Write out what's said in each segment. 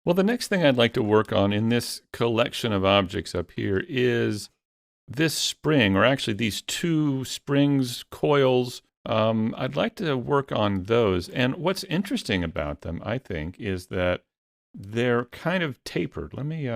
Well, the next thing I'd like to work on in this collection of objects up here is this spring, or actually these two springs, coils. I'd like to work on those. And what's interesting about them, I think, is that they're kind of tapered. Let me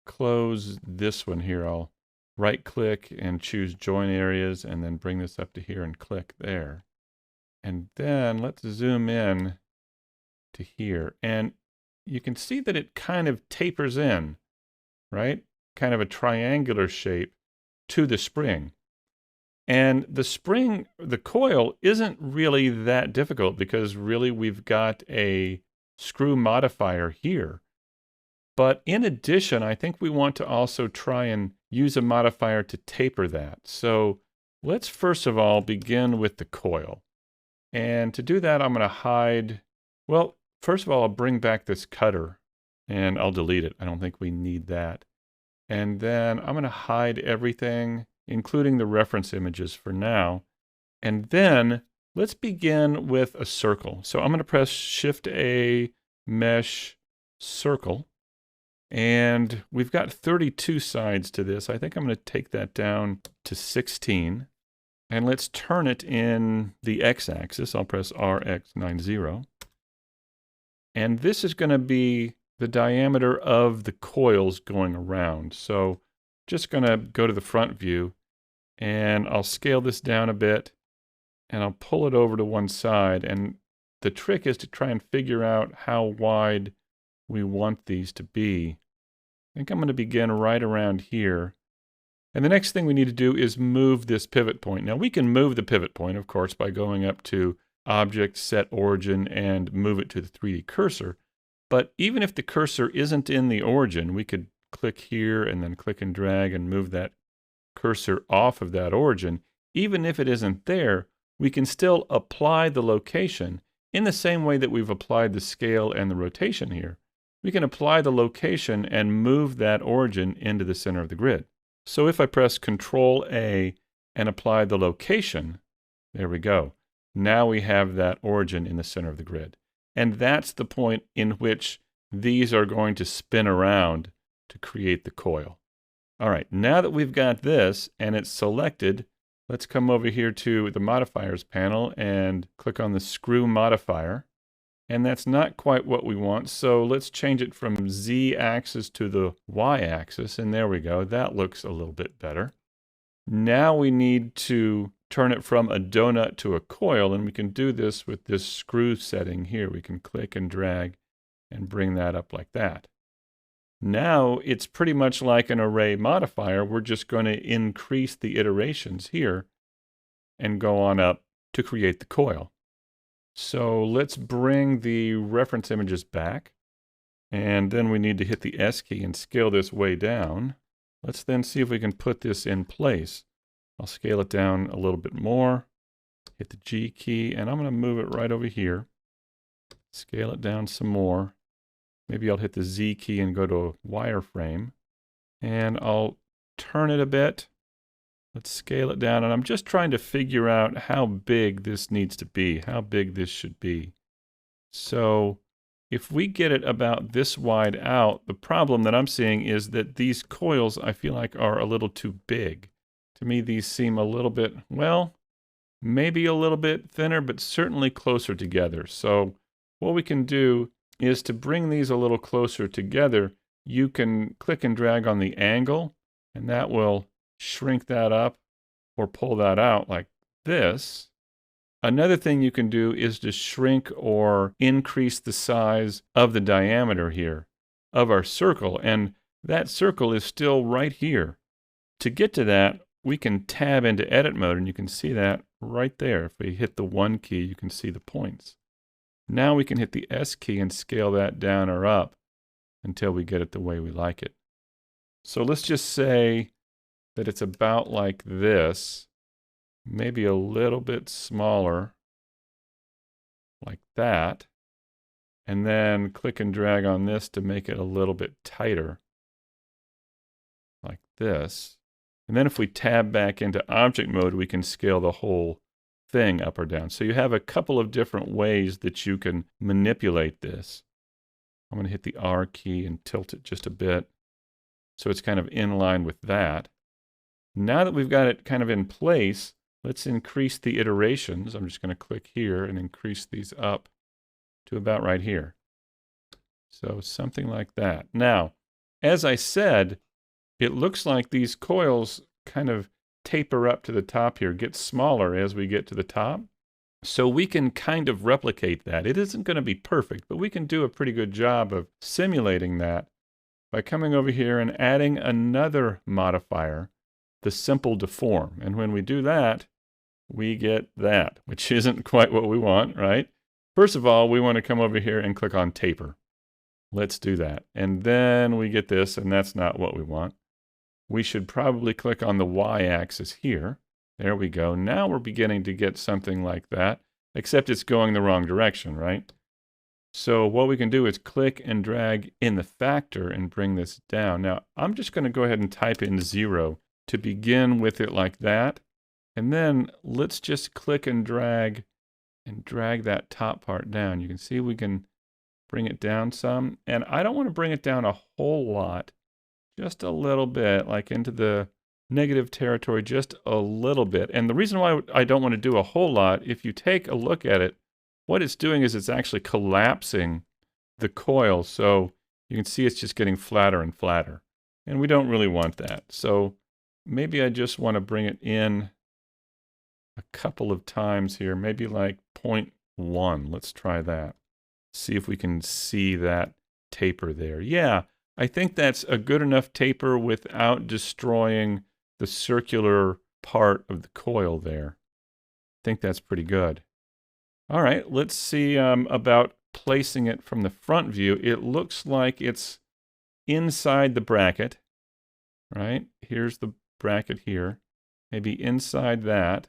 close this one here. I'll right click and choose join areas and then bring this up to here and click there. And then let's zoom in to here. And you can see that it kind of tapers in, right? Kind of a triangular shape to the spring. And the spring, the coil isn't really that difficult because really we've got a screw modifier here. But in addition, I think we want to also try and use a modifier to taper that. So let's first of all begin with the coil. And to do that, I'm going to hide, well, first of all, I'll bring back this cutter and I'll delete it. I don't think we need that. And then I'm going to hide everything, including the reference images for now. And then let's begin with a circle. So I'm going to press Shift A, Mesh, Circle. And we've got 32 sides to this. I think I'm going to take that down to 16. And let's turn it in the x-axis. I'll press RX90. And this is going to be the diameter of the coils going around. So just going to go to the front view and I'll scale this down a bit and I'll pull it over to one side. And the trick is to try and figure out how wide we want these to be. I think I'm going to begin right around here. And the next thing we need to do is move this pivot point. Now we can move the pivot point, of course, by going up to Object, Set Origin, and move it to the 3D cursor. But even if the cursor isn't in the origin, we could click here and then click and drag and move that cursor off of that origin. Even if it isn't there, we can still apply the location in the same way that we've applied the scale and the rotation here. We can apply the location and move that origin into the center of the grid. So if I press Control A and apply the location, there we go. Now we have that origin in the center of the grid. And that's the point in which these are going to spin around to create the coil. All right, now that we've got this and it's selected, let's come over here to the modifiers panel and click on the screw modifier. And that's not quite what we want, so let's change it from Z-axis to the Y-axis, and there we go. That looks a little bit better. Now we need to turn it from a donut to a coil, and we can do this with this screw setting here. We can click and drag and bring that up like that. Now it's pretty much like an array modifier. We're just going to increase the iterations here and go on up to create the coil. So let's bring the reference images back. And then we need to hit the S key and scale this way down. Let's then see if we can put this in place. I'll scale it down a little bit more. Hit the G key, and I'm going to move it right over here. Scale it down some more. Maybe I'll hit the Z key and go to a wireframe. And I'll turn it a bit. Let's scale it down, and I'm just trying to figure out how big this needs to be, how big this should be. So if we get it about this wide out, the problem that I'm seeing is that these coils I feel like are a little too big. To me, these seem a little bit, well, maybe a little bit thinner, but certainly closer together. So what we can do is to bring these a little closer together, you can click and drag on the angle, and that will shrink that up or pull that out like this. Another thing you can do is to shrink or increase the size of the diameter here of our circle, and that circle is still right here. To get to that, we can tab into edit mode, and you can see that right there. If we hit the 1 key, you can see the points. Now we can hit the S key and scale that down or up until we get it the way we like it. So let's just say that it's about like this, maybe a little bit smaller, like that. And then click and drag on this to make it a little bit tighter, like this. And then if we tab back into object mode, we can scale the whole thing up or down. So you have a couple of different ways that you can manipulate this. I'm going to hit the R key and tilt it just a bit so it's kind of in line with that. Now that we've got it kind of in place, let's increase the iterations. I'm just going to click here and increase these up to about right here. So something like that. Now, as I said, it looks like these coils kind of taper up to the top here, get smaller as we get to the top. So we can kind of replicate that. It isn't going to be perfect, but we can do a pretty good job of simulating that by coming over here and adding another modifier, the simple deform. And when we do that, we get that, which isn't quite what we want, right? First of all, we want to come over here and click on taper. Let's do that. And then we get this, and that's not what we want. We should probably click on the y-axis here. There we go. Now we're beginning to get something like that, except it's going the wrong direction, right? So what we can do is click and drag in the factor and bring this down. Now, I'm just going to go ahead and type in 0 to begin with it like that. And then let's just click and drag that top part down. You can see we can bring it down some. And I don't want to bring it down a whole lot, just a little bit, like into the negative territory, just a little bit. And the reason why I don't want to do a whole lot, if you take a look at it, what it's doing is it's actually collapsing the coil. So you can see it's just getting flatter and flatter. And we don't really want that. So maybe I just want to bring it in a couple of times here, maybe like 0.1. Let's try that. See if we can see that taper there. Yeah, I think that's a good enough taper without destroying the circular part of the coil there. I think that's pretty good. All right, let's see about placing it from the front view. It looks like it's inside the bracket, right? Here's the bracket here. Maybe inside that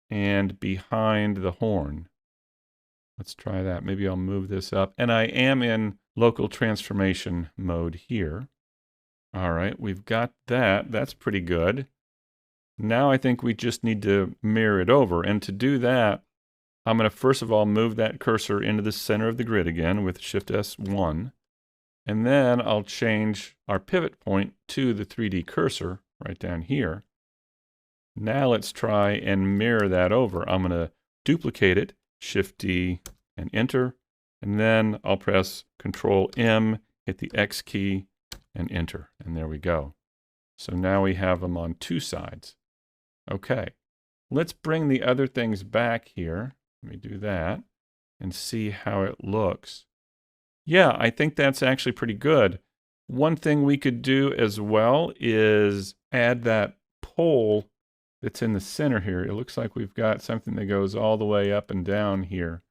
and behind the horn. Let's try that. Maybe I'll move this up. And I am in local transformation mode here. All right, we've got that. That's pretty good. Now I think we just need to mirror it over. And to do that, I'm going to first of all move that cursor into the center of the grid again with Shift S1. And then I'll change our pivot point to the 3D cursor right down here. Now let's try and mirror that over. I'm going to duplicate it, Shift D and enter. And then I'll press Control M, hit the X key and enter. And there we go. So now we have them on two sides. Okay, let's bring the other things back here. Let me do that and see how it looks. Yeah, I think that's actually pretty good. One thing we could do as well is add that pole that's in the center here. It looks like we've got something that goes all the way up and down here.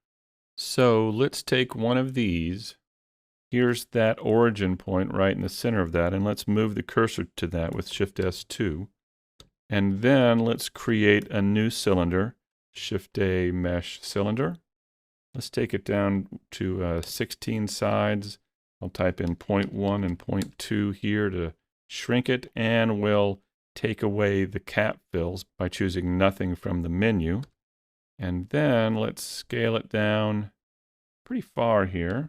So let's take one of these. Here's that origin point right in the center of that, and let's move the cursor to that with Shift S2. And then let's create a new cylinder, Shift A mesh cylinder. Let's take it down to 16 sides. I'll type in 0.1 and 0.2 here to shrink it, and we'll take away the cap fills by choosing nothing from the menu. And then let's scale it down pretty far here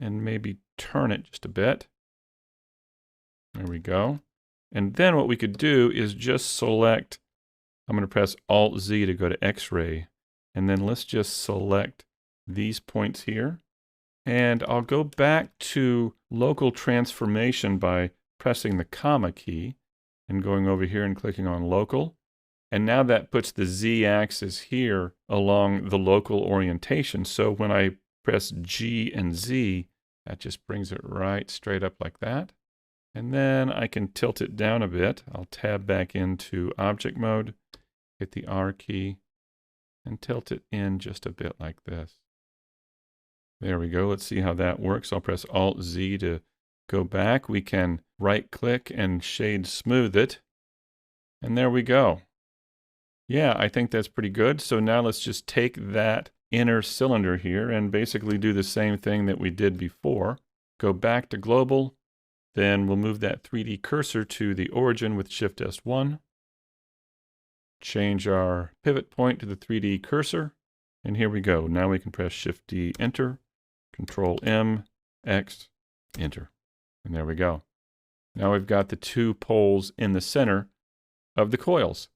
and maybe turn it just a bit. There we go. And then what we could do is just select, I'm going to press Alt-Z to go to X-ray. And then let's just select these points here. And I'll go back to local transformation by pressing the comma key and going over here and clicking on local. And now that puts the Z-axis here along the local orientation. So when I press G and Z, that just brings it right straight up like that. And then I can tilt it down a bit. I'll tab back into object mode, hit the R key, and tilt it in just a bit like this. There we go. Let's see how that works. I'll press Alt-Z to go back. We can right-click and shade smooth it. And there we go. Yeah, I think that's pretty good. So now let's just take that inner cylinder here and basically do the same thing that we did before. Go back to global. Then we'll move that 3D cursor to the origin with Shift S1. Change our pivot point to the 3D cursor. And here we go. Now we can press Shift D, enter, Control M, X, enter. And there we go. Now we've got the two poles in the center of the coils.